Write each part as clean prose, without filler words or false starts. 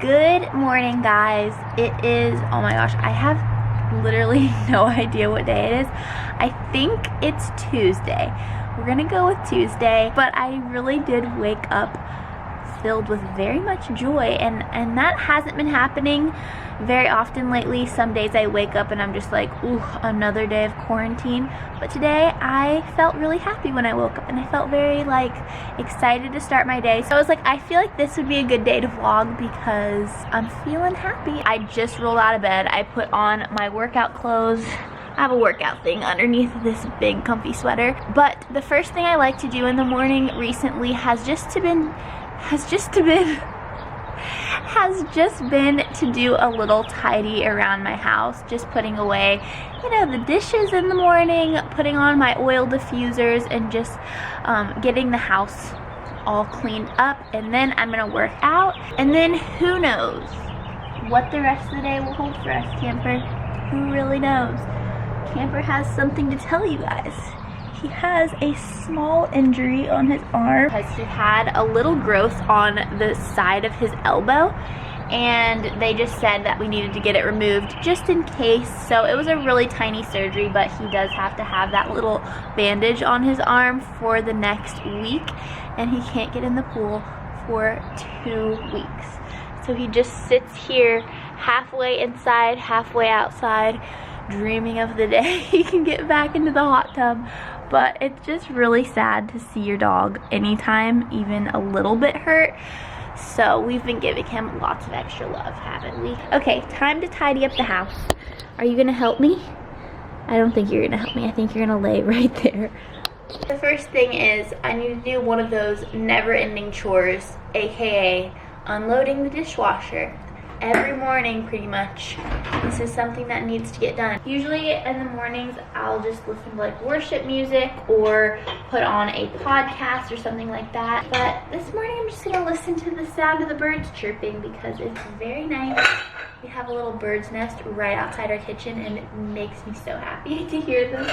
Good morning, guys. It is, oh my gosh, I have literally no idea what day it is. I think it's Tuesday. We're gonna go with Tuesday, but I really did wake up filled with very much joy, and that hasn't been happening very often lately. Some days I wake up and I'm just like, ooh, another day of quarantine. But today I felt really happy when I woke up, and I felt very excited to start my day. So I was like, I feel like this would be a good day to vlog because I'm feeling happy. I just rolled out of bed. I put on my workout clothes. I have a workout thing underneath this big comfy sweater. But the first thing I like to do in the morning recently has just been to do a little tidy around my house, just putting away, the dishes in the morning, putting on my oil diffusers, and just getting the house all cleaned up. And then I'm gonna work out, and then who knows what the rest of the day will hold for us, Camper. Who really knows? Camper has something to tell you guys. He has a small injury on his arm because he had a little growth on the side of his elbow, and they just said that we needed to get it removed just in case. So it was a really tiny surgery, but he does have to have that little bandage on his arm for the next week, and he can't get in the pool for 2 weeks. So he just sits here halfway inside, halfway outside, dreaming of the day he can get back into the hot tub. But it's just really sad to see your dog anytime even a little bit hurt. So we've been giving him lots of extra love, haven't we? Okay, time to tidy up the house. Are you gonna help me? I don't think you're gonna help me. I think you're gonna lay right there. The first thing is I need to do one of those never-ending chores, aka unloading the dishwasher. Every morning, pretty much, this is something that needs to get done. Usually in the mornings, I'll just listen to worship music or put on a podcast or something like that. But this morning, I'm just gonna listen to the sound of the birds chirping because it's very nice. We have a little bird's nest right outside our kitchen, and it makes me so happy to hear them.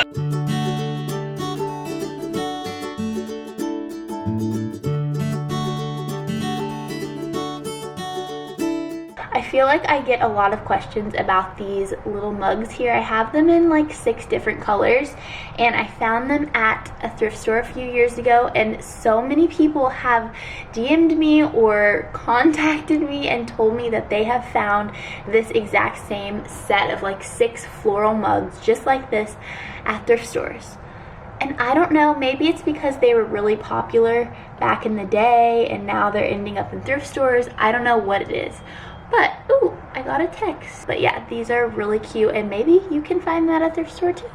I feel like I get a lot of questions about these little mugs here. I have them in 6 different colors, and I found them at a thrift store a few years ago, and so many people have DM'd me or contacted me and told me that they have found this exact same set of 6 floral mugs just like this at thrift stores. And I don't know, maybe it's because they were really popular back in the day and now they're ending up in thrift stores. I don't know what it is. But, ooh, I got a text. But yeah, these are really cute, and maybe you can find that at their store too.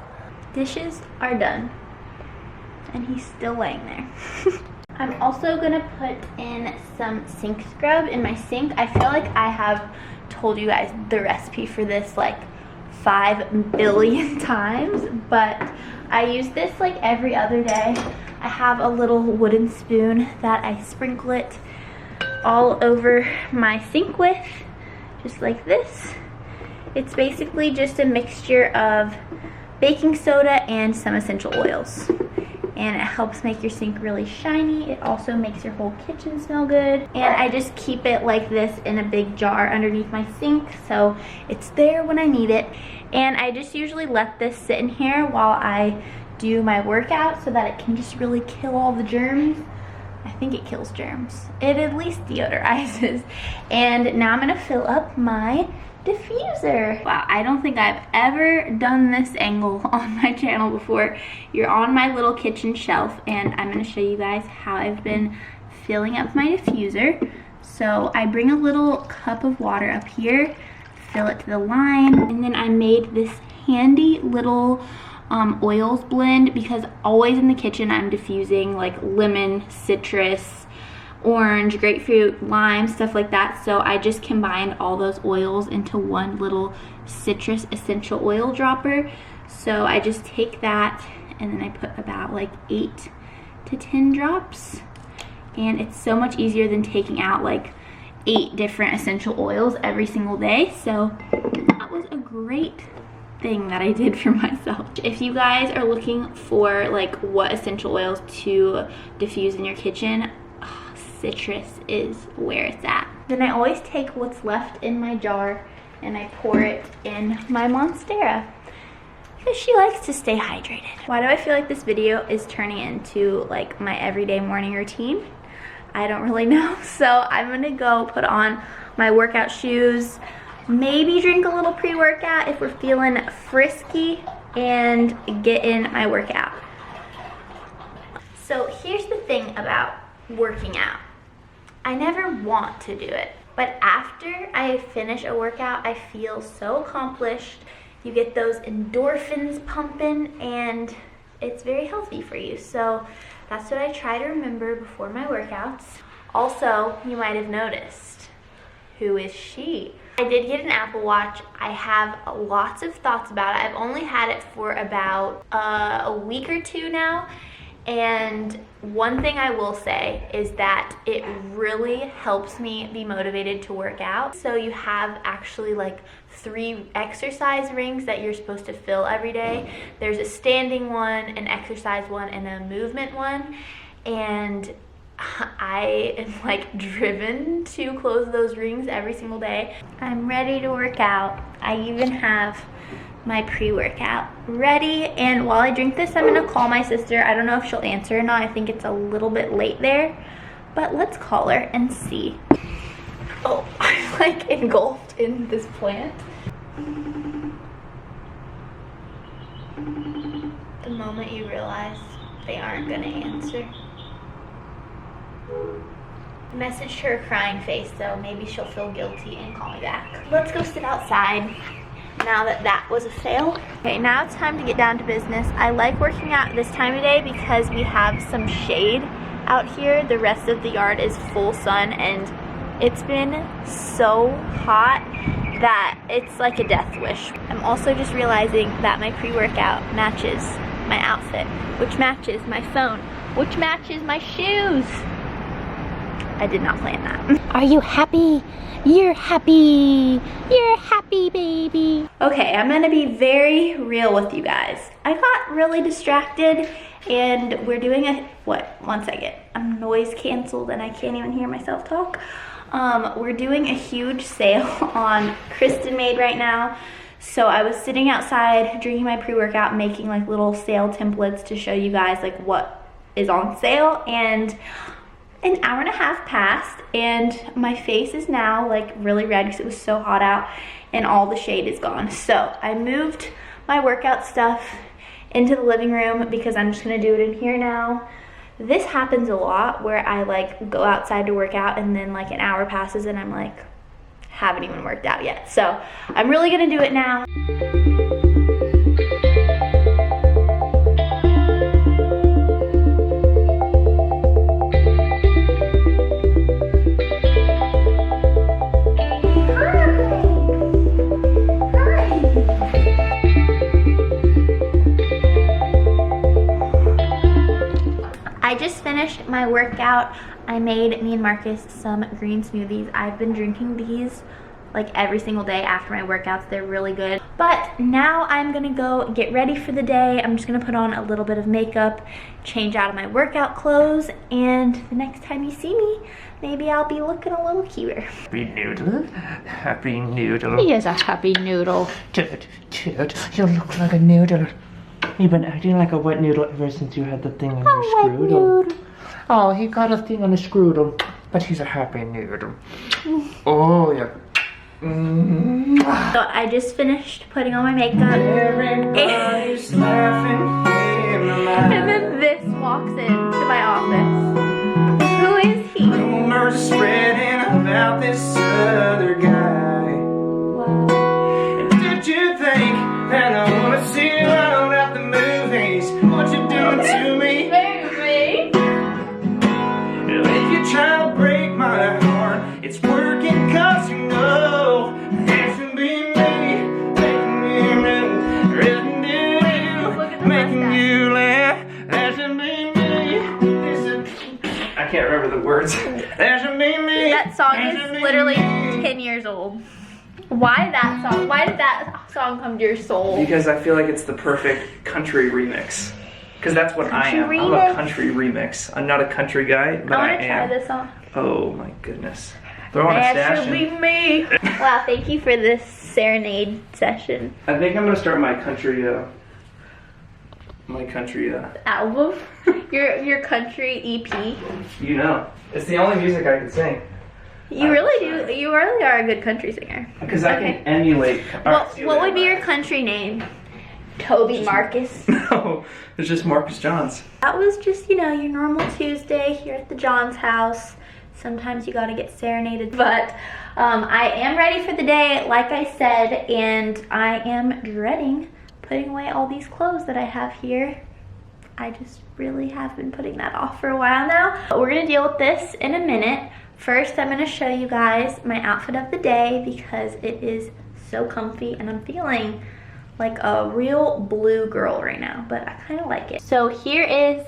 Dishes are done, and he's still laying there. I'm also gonna put in some sink scrub in my sink. I feel like I have told you guys the recipe for this 5 billion times, but I use this every other day. I have a little wooden spoon that I sprinkle it all over my sink with, just like this. It's basically just a mixture of baking soda and some essential oils, and it helps make your sink really shiny. It also makes your whole kitchen smell good, and I just keep it like this in a big jar underneath my sink so it's there when I need it. And I just usually let this sit in here while I do my workout so that it can just really kill all the germs. I think it kills germs. It at least deodorizes. And now I'm gonna fill up my diffuser. Wow, I don't think I've ever done this angle on my channel before. You're on my little kitchen shelf, and I'm gonna show you guys how I've been filling up my diffuser. So I bring a little cup of water up here, fill it to the line, and then I made this handy little oils blend because always in the kitchen I'm diffusing lemon, citrus, orange, grapefruit, lime, stuff like that. So I just combined all those oils into one little citrus essential oil dropper. So I just take that and then I put about 8 to 10 drops, and it's so much easier than taking out 8 different essential oils every single day. So that was a great thing that I did for myself. If you guys are looking for what essential oils to diffuse in your kitchen, citrus is where it's at. then I always take what's left in my jar and I pour it in my Monstera, because she likes to stay hydrated. Why do I feel like this video is turning into like my everyday morning routine? I don't really know. So I'm gonna go put on my workout shoes, maybe drink a little pre-workout if we're feeling frisky, and get in my workout. So here's the thing about working out. I never want to do it, but after I finish a workout, I feel so accomplished. You get those endorphins pumping, and it's very healthy for you. So that's what I try to remember before my workouts. Also, you might have noticed, who is she? I did get an Apple Watch. I have lots of thoughts about it. I've only had it for about a week or two now. And one thing I will say is that it really helps me be motivated to work out. So you have actually like 3 exercise rings that you're supposed to fill every day. There's a standing one, an exercise one, and a movement one. And I am like driven to close those rings every single day. I'm ready to work out. I even have my pre-workout ready, and while I drink this, I'm gonna call my sister. I don't know if she'll answer or not. I think it's a little bit late there, but let's call her and see. Oh, I'm like engulfed in this plant. The moment you realize they aren't gonna answer. Messaged her crying face, so maybe she'll feel guilty and call me back. Let's go sit outside now that that was a fail. Okay, now it's time to get down to business. I like working out this time of day because we have some shade out here. The rest of the yard is full sun, and it's been so hot that it's like a death wish. I'm also just realizing that my pre-workout matches my outfit, which matches my phone, which matches my shoes. I did not plan that. Are you happy? You're happy. You're happy, baby. Okay, I'm gonna be very real with you guys. I got really distracted, and we're doing a, one second. I'm noise canceled and I can't even hear myself talk. We're doing a huge sale on Kristin Made right now. So I was sitting outside drinking my pre-workout, making like little sale templates to show you guys like what is on sale, and an hour and a half passed, and my face is now like really red because it was so hot out and all the shade is gone. So I moved my workout stuff into the living room because I'm just gonna do it in here now. This happens a lot where I like go outside to work out and then like an hour passes and I'm like, haven't even worked out yet. So I'm really gonna do it now. I just finished my workout. I made me and Marcus some green smoothies. I've been drinking these like every single day after my workouts. They're really good. But now I'm gonna go get ready for the day. I'm just gonna put on a little bit of makeup, change out of my workout clothes, and the next time you see me, maybe I'll be looking a little cuter. Happy noodle. Happy noodle. He is a happy noodle. Toot, toot. You look like a noodle. You've been acting like a wet noodle ever since you had the thing on your scroodle. Oh, he got a thing on his scroodle, but he's a happy noodle. Oh, yeah. So I just finished putting on my makeup. Everybody's laughing And then this walks into my office. Who is he? Rumors spreading about this other guy. Wow. And did you think that I want to see you out at the movies? What you doing to me? Baby. If you try to break my heart, it's working 'cause you know it should be me making you making you laugh. That should be me. I can't remember the words. That should be me. That song is literally 10 years old. Why that song? Why did that song come to your soul? Because I feel like it's the perfect country remix. Because that's what I am. I'm a country remix. I'm not a country guy, but I am. I want to try this song. Oh my goodness. Throw on a That stash. should be me. Wow, thank you for this serenade session. I think I'm gonna start my country Album? Your country EP? You know, it's the only music I can sing. You really do. You really are a good country singer. Because I can emulate. What would be your country name? Toby Marcus. No, it's just Marcus Johns. That was just, you know, your normal Tuesday here at the Johns house. Sometimes you gotta get serenaded. But I am ready for the day, like I said, and I am dreading putting away all these clothes that I have here. I just really have been putting that off for a while now. But we're gonna deal with this in a minute. First, I'm gonna show you guys my outfit of the day because it is so comfy and I'm feeling like a real blue girl right now, but I kind of like it. So here is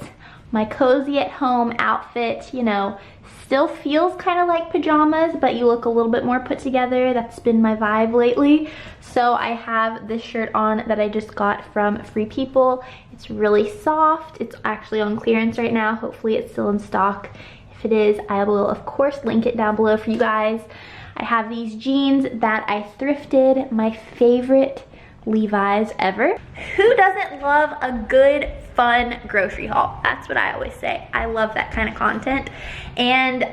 my cozy at home outfit. You know, still feels kind of like pajamas, but you look a little bit more put together. That's been my vibe lately. So I have this shirt on that I just got from Free People. It's really soft. It's actually on clearance right now. Hopefully it's still in stock. If it is, I will of course link it down below for you guys. I have these jeans that I thrifted, my favorite Levi's ever. Who doesn't love a good, fun grocery haul? That's what I always say. I love that kind of content. And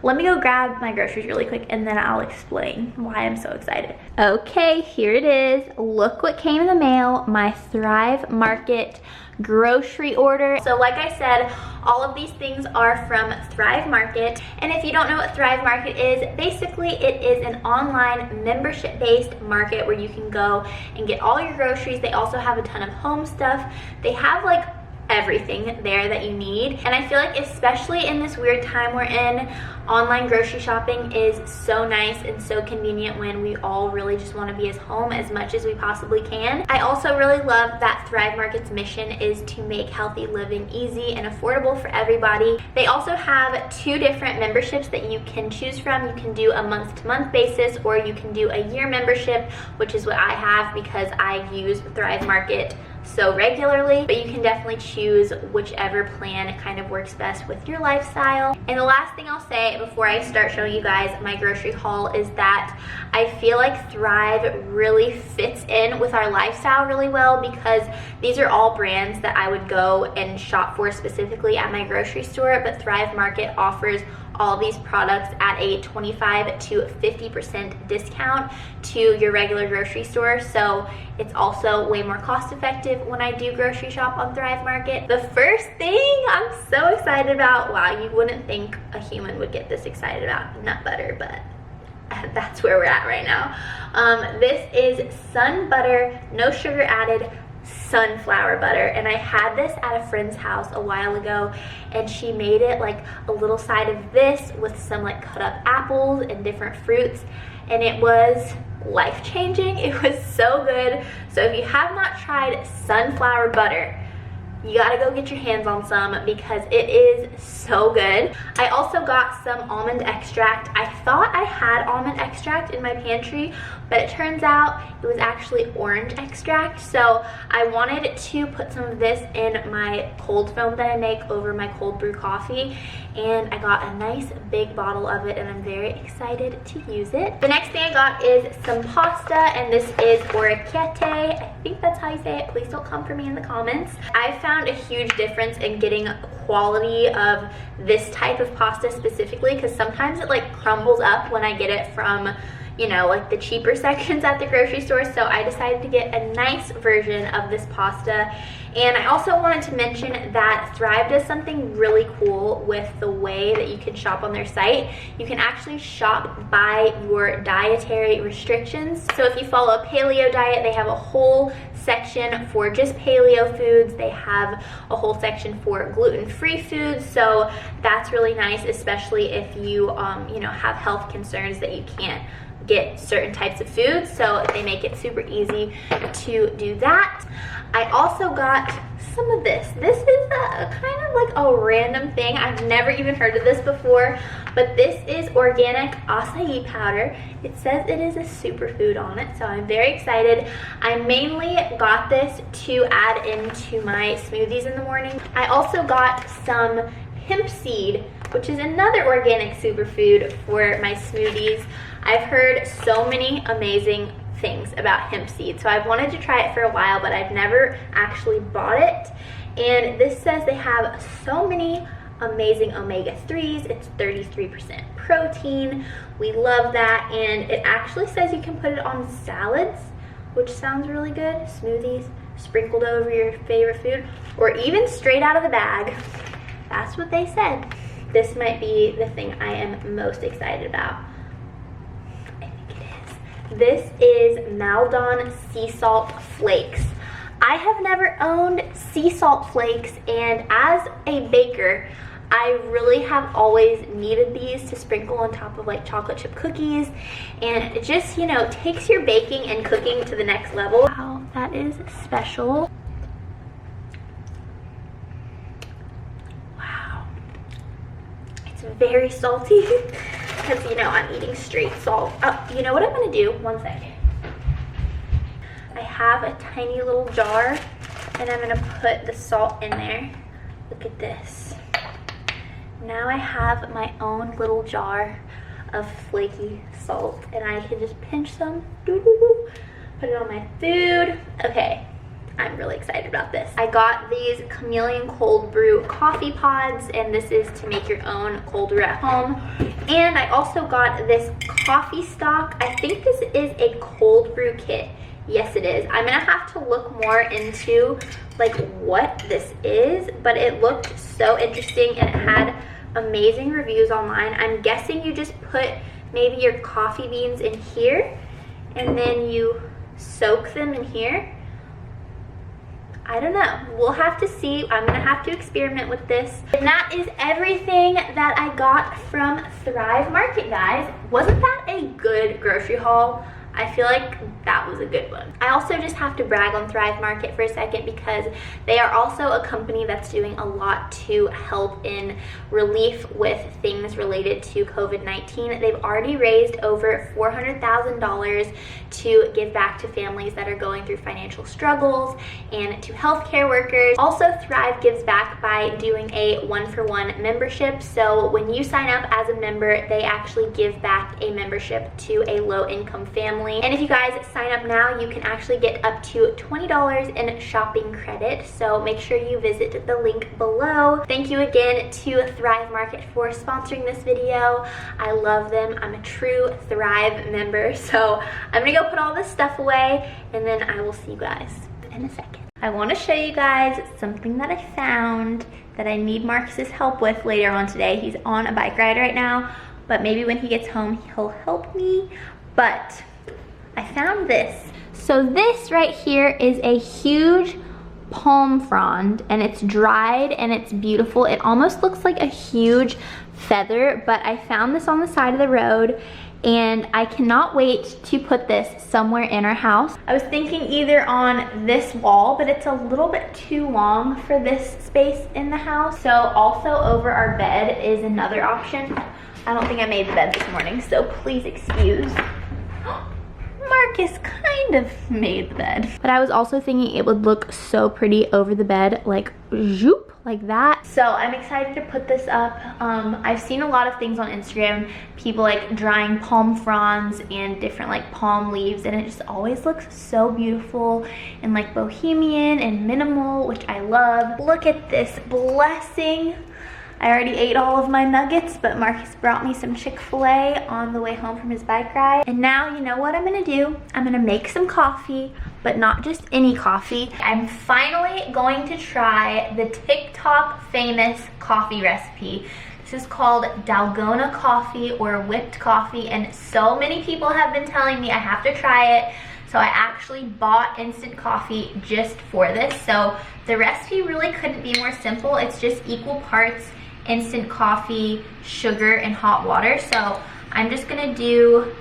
let me go grab my groceries really quick and then I'll explain why I'm so excited. Okay, here it is. Look what came in the mail, my Thrive Market grocery order. So like I said, all of these things are from Thrive Market. And if you don't know what Thrive Market is, basically it is an online membership-based market where you can go and get all your groceries. They also have a ton of home stuff. They have like everything there that you need. And I feel like especially in this weird time we're in, online grocery shopping is so nice and so convenient when we all really just want to be at home as much as we possibly can. I also really love that Thrive Market's mission is to make healthy living easy and affordable for everybody. They also have 2 different memberships that you can choose from. You can do a month-to-month basis or you can do a year membership, which is what I have because I use Thrive Market so regularly, but you can definitely choose whichever plan kind of works best with your lifestyle. And the last thing I'll say before I start showing you guys my grocery haul is that I feel like Thrive really fits in with our lifestyle really well because these are all brands that I would go and shop for specifically at my grocery store, but Thrive Market offers all these products at a 25 to 50% discount to your regular grocery store. So it's also way more cost effective when I do grocery shop on Thrive Market. The first thing I'm so excited about, wow, you wouldn't think a human would get this excited about nut butter, but that's where we're at right now. This is Sun Butter, no sugar added, sunflower butter, and I had this at a friend's house a while ago and she made it like a little side of this with some like cut up apples and different fruits, and it was life-changing. It was so good. So if you have not tried sunflower butter, you gotta go get your hands on some because it is so good. I also got some almond extract. I thought I had almond extract in my pantry, but it turns out it was actually orange extract. So I wanted to put some of this in my cold foam that I make over my cold brew coffee, and I got a nice big bottle of it and I'm very excited to use it. The next thing I got is some pasta, and this is orecchiette. I think that's how you say it. Please don't come for me in the comments. I found a huge difference in getting quality of this type of pasta specifically because sometimes it like crumbles up when I get it from, you know, like the cheaper sections at the grocery store. So I decided to get a nice version of this pasta. And I also wanted to mention that Thrive does something really cool with the way that you can shop on their site. You can actually shop by your dietary restrictions. So if you follow a paleo diet, they have a whole section for just paleo foods. They have a whole section for gluten-free foods. So that's really nice, especially if you, you know, have health concerns that you can't get certain types of foods. So they make it super easy to do that. I also got some of this. This is a kind of like a random thing. I've never even heard of this before, but this is organic acai powder. It says it is a superfood on it, so I'm very excited. I mainly got this to add into my smoothies in the morning. I also got some hemp seed which is another organic superfood for my smoothies. I've heard so many amazing things about hemp seed, so I've wanted to try it for a while, but I've never actually bought it. And this says they have so many amazing omega-3s. It's 33% protein. We love that. And it actually says you can put it on salads, which sounds really good. Smoothies sprinkled over your favorite food, or even straight out of the bag. That's what they said. This might be the thing I am most excited about. This is Maldon sea salt flakes. I have never owned sea salt flakes, and as a baker, I really have always needed these to sprinkle on top of like chocolate chip cookies, and it just, you know, takes your baking and cooking to the next level. Wow, that is special. Wow. It's very salty. Because, you know, I'm eating straight salt. Oh, you know what I'm going to do? One second. I have a tiny little jar, and I'm going to put the salt in there. Look at this. Now I have my own little jar of flaky salt, and I can just pinch some, put it on my food. Okay, I'm really excited about this. I got these chameleon cold brew coffee pods, and this is to make your own cold brew at home. And I also got this coffee stock. I think this is a cold brew kit. Yes, it is. I'm gonna have to look more into like what this is, but it looked so interesting and it had amazing reviews online. I'm guessing you just put maybe your coffee beans in here and then you soak them in here. I don't know. We'll have to see. I'm gonna have to experiment with this. And that is everything that I got from Thrive Market, guys. Wasn't that a good grocery haul? I feel like that was a good one. I also just have to brag on Thrive Market for a second because they are also a company that's doing a lot to help in relief with things related to COVID-19. They've already raised over $400,000 to give back to families that are going through financial struggles and to healthcare workers. Also, Thrive gives back by doing a one-for-one membership. So when you sign up as a member, they actually give back a membership to a low-income family. And if you guys sign up now, you can actually get up to $20 in shopping credit. So make sure you visit the link below. Thank you again to Thrive Market for sponsoring this video. I love them. I'm a true Thrive member. So I'm gonna go put all this stuff away and then I will see you guys in a second. I want to show you guys something that I found that I need Marcus's help with later on today. He's on a bike ride right now, but maybe when he gets home, he'll help me. But I found this. So this right here is a huge palm frond, and it's dried and it's beautiful. It almost looks like a huge feather, but I found this on the side of the road and I cannot wait to put this somewhere in our house. I was thinking either on this wall, but it's a little bit too long for this space in the house. So also over our bed is another option. I don't think I made the bed this morning, so please excuse. Marcus kind of made the bed. But I was also thinking it would look so pretty over the bed, like zoop, like that. So I'm excited to put this up. I've seen a lot of things on Instagram, people like drying palm fronds and different like palm leaves, and it just always looks so beautiful and like bohemian and minimal, which I love. Look at this blessing. I already ate all of my nuggets, but Marcus brought me some Chick-fil-A on the way home from his bike ride. And now you know what I'm gonna do? I'm gonna make some coffee, but not just any coffee. I'm finally going to try the TikTok famous coffee recipe. This is called Dalgona coffee or whipped coffee, and so many people have been telling me I have to try it. So I actually bought instant coffee just for this. So the recipe really couldn't be more simple. It's just equal parts instant coffee, sugar, and hot water. So I'm just gonna do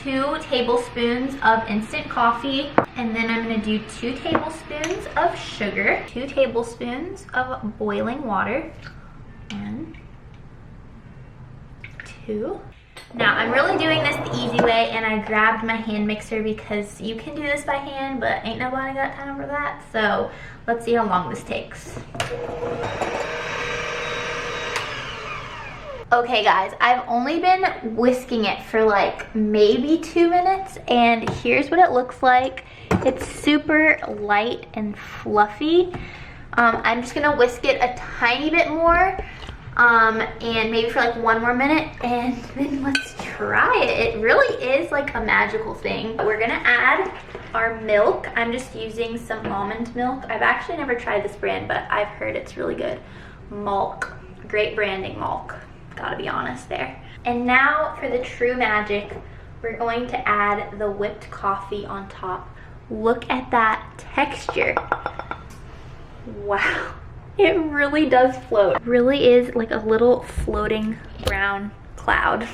2 tablespoons of instant coffee, and then I'm gonna do 2 tablespoons of sugar, 2 tablespoons of boiling water, 1, 2. Now I'm really doing this the easy way, and I grabbed my hand mixer because you can do this by hand, but ain't nobody got time for that. So let's see how long this takes. Okay guys, I've only been whisking it for like maybe 2 minutes, and here's what it looks like. It's super light and fluffy. I'm just gonna whisk it a tiny bit more, and maybe for like 1 more minute, and then let's try it. It really is like a magical thing. We're gonna add our milk. I'm just using some almond milk. I've actually never tried this brand, but I've heard it's really good. Malk, great branding, Malk. Gotta be honest there. And now for the true magic, we're going to add the whipped coffee on top. Look at that texture. Wow, it really does float. It really is like a little floating brown cloud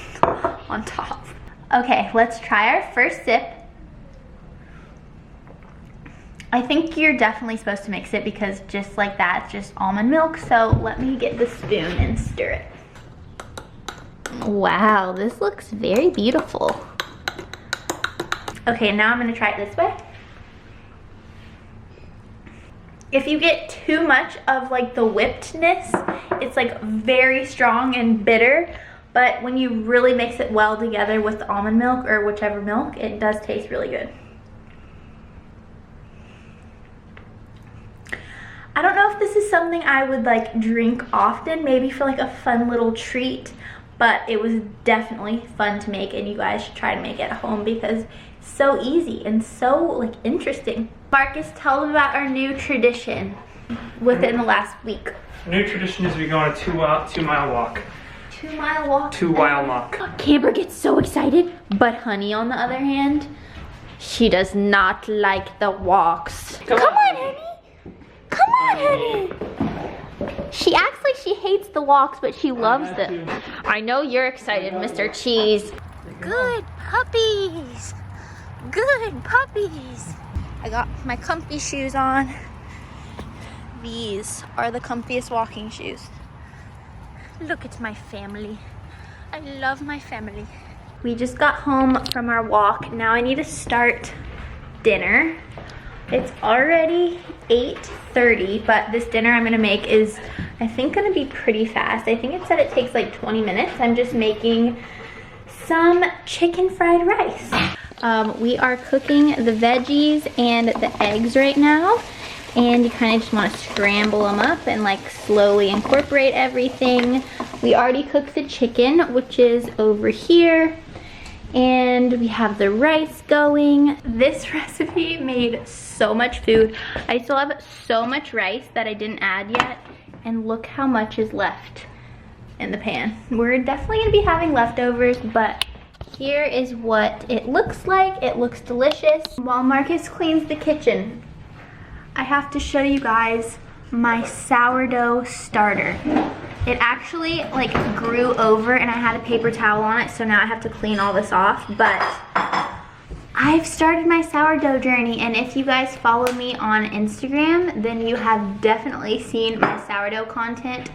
on top. Okay, let's try our first sip. I think you're definitely supposed to mix it because just like that, it's just almond milk. So let me get the spoon and stir it. Wow, this looks very beautiful. Okay, now I'm gonna try it this way. If you get too much of like the whippedness, it's like very strong and bitter, but when you really mix it well together with the almond milk or whichever milk, it does taste really good. I don't know if this is something I would like drink often, maybe for like a fun little treat, but it was definitely fun to make, and you guys should try to make it at home because it's so easy and so like interesting. Marcus, tell them about our new tradition within the last week. The new tradition is we go on a 2 mile walk. 2 mile walk. 2 mile walk. Camber gets so excited, but Honey, on the other hand, she does not like the walks. Come on, Honey. Come on, Honey. She acts like she hates the walks, but she loves them. I know you're excited, Mr. Cheese. Good puppies. Good puppies. I got my comfy shoes on. These are the comfiest walking shoes. Look at my family. I love my family. We just got home from our walk. Now I need to start dinner. It's already 8:30, but this dinner I'm gonna make is, I think, gonna be pretty fast. I think it said it takes like 20 minutes. I'm just making some chicken fried rice. We are cooking the veggies and the eggs right now, and you kind of just want to scramble them up and like slowly incorporate everything. We already cooked the chicken, which is over here, and we have the rice going. This recipe made so much food. I still have so much rice that I didn't add yet, and look how much is left in the pan. We're definitely gonna be having leftovers, but here is what it looks like. It looks delicious. While Marcus cleans the kitchen, I have to show you guys my sourdough starter. It actually like grew over and I had a paper towel on it, so now I have to clean all this off, but I've started my sourdough journey, and if you guys follow me on Instagram, then you have definitely seen my sourdough content.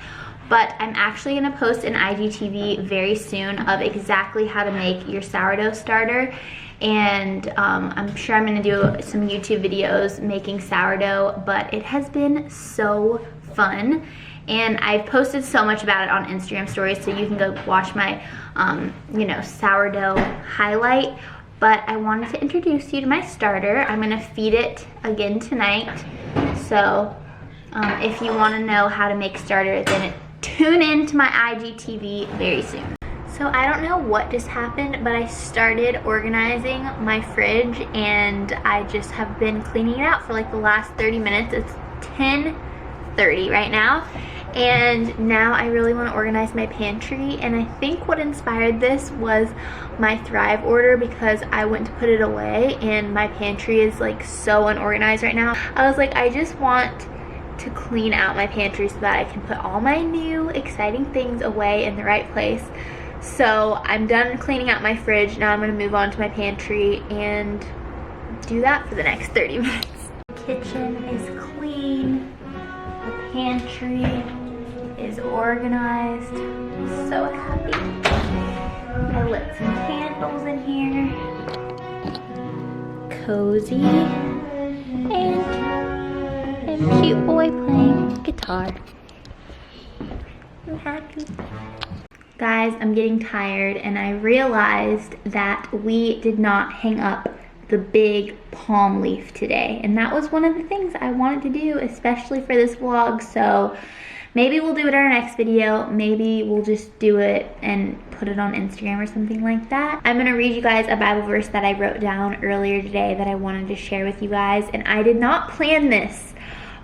But I'm actually gonna post an IGTV very soon of exactly how to make your sourdough starter. And I'm sure I'm gonna do some YouTube videos making sourdough, but it has been so fun. And I've posted so much about it on Instagram stories, so you can go watch my, sourdough highlight. But I wanted to introduce you to my starter. I'm gonna feed it again tonight. So if you wanna know how to make starter, then tune in to my IGTV very soon. So I don't know what just happened, but I started organizing my fridge and I just have been cleaning it out for like the last 30 minutes. It's 10:30 right now. And now I really want to organize my pantry, and I think what inspired this was my Thrive order, because I went to put it away and my pantry is like so unorganized right now. I was like, I just want to clean out my pantry so that I can put all my new exciting things away in the right place. So I'm done cleaning out my fridge. Now I'm going to move on to my pantry and do that for the next 30 minutes. The kitchen is clean. The pantry is organized. I'm so happy. I lit some candles in here. Cozy. And a cute boy playing guitar. I'm happy. Guys, I'm getting tired and I realized that we did not hang up the big palm leaf today. And that was one of the things I wanted to do, especially for this vlog. So maybe we'll do it in our next video. Maybe we'll just do it and put it on Instagram or something like that. I'm gonna read you guys a Bible verse that I wrote down earlier today that I wanted to share with you guys. And I did not plan this,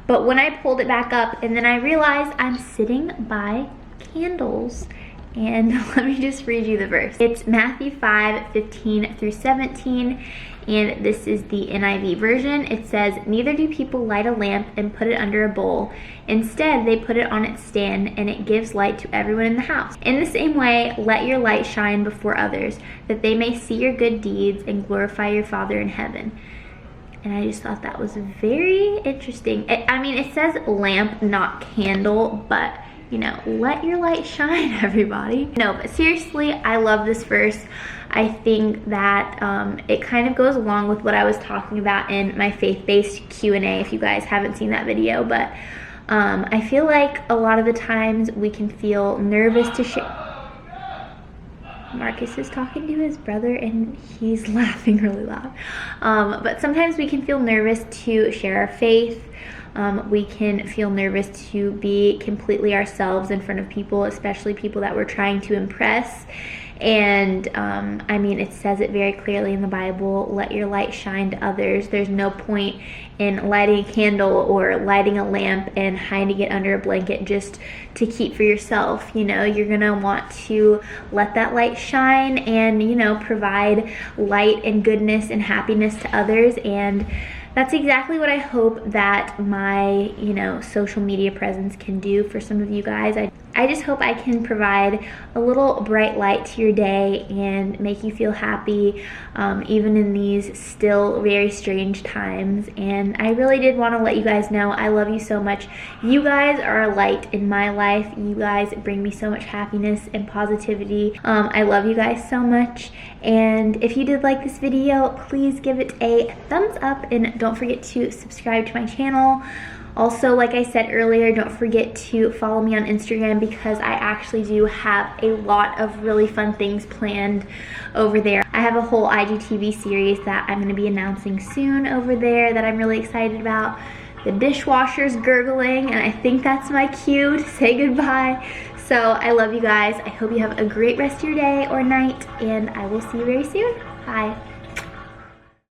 but when I pulled it back up and then I realized I'm sitting by candles. And let me just read you the verse. It's Matthew 5:15 through 17, and this is the NIV version. It says, "Neither do people light a lamp and put it under a bowl. Instead, they put it on its stand, and it gives light to everyone in the house. In the same way, let your light shine before others, that they may see your good deeds and glorify your Father in heaven." And I just thought that was very interesting. I mean, it says lamp, not candle, but you know, let your light shine, everybody. No, but seriously, I love this verse. I think that it kind of goes along with what I was talking about in my faith-based Q&A, if you guys haven't seen that video. But I feel like a lot of the times we can feel nervous to share. Marcus is talking to his brother and he's laughing really loud. But sometimes we can feel nervous to share our faith. We can feel nervous to be completely ourselves in front of people, especially people that we're trying to impress. And I mean, it says it very clearly in the Bible, let your light shine to others. There's no point in lighting a candle or lighting a lamp and hiding it under a blanket just to keep for yourself. You know, you're gonna want to let that light shine and, you know, provide light and goodness and happiness to others. And that's exactly what I hope that my, you know, social media presence can do for some of you guys. I just hope I can provide a little bright light to your day and make you feel happy, even in these still very strange times. And I really did want to let you guys know I love you so much. You guys are a light in my life. You guys bring me so much happiness and positivity. I love you guys so much. And if you did like this video, please give it a thumbs up and don't forget to subscribe to my channel. Also, like I said earlier, don't forget to follow me on Instagram because I actually do have a lot of really fun things planned over there. I have a whole IGTV series that I'm going to be announcing soon over there that I'm really excited about. The dishwasher's gurgling, and I think that's my cue to say goodbye. So I love you guys. I hope you have a great rest of your day or night, and I will see you very soon. Bye.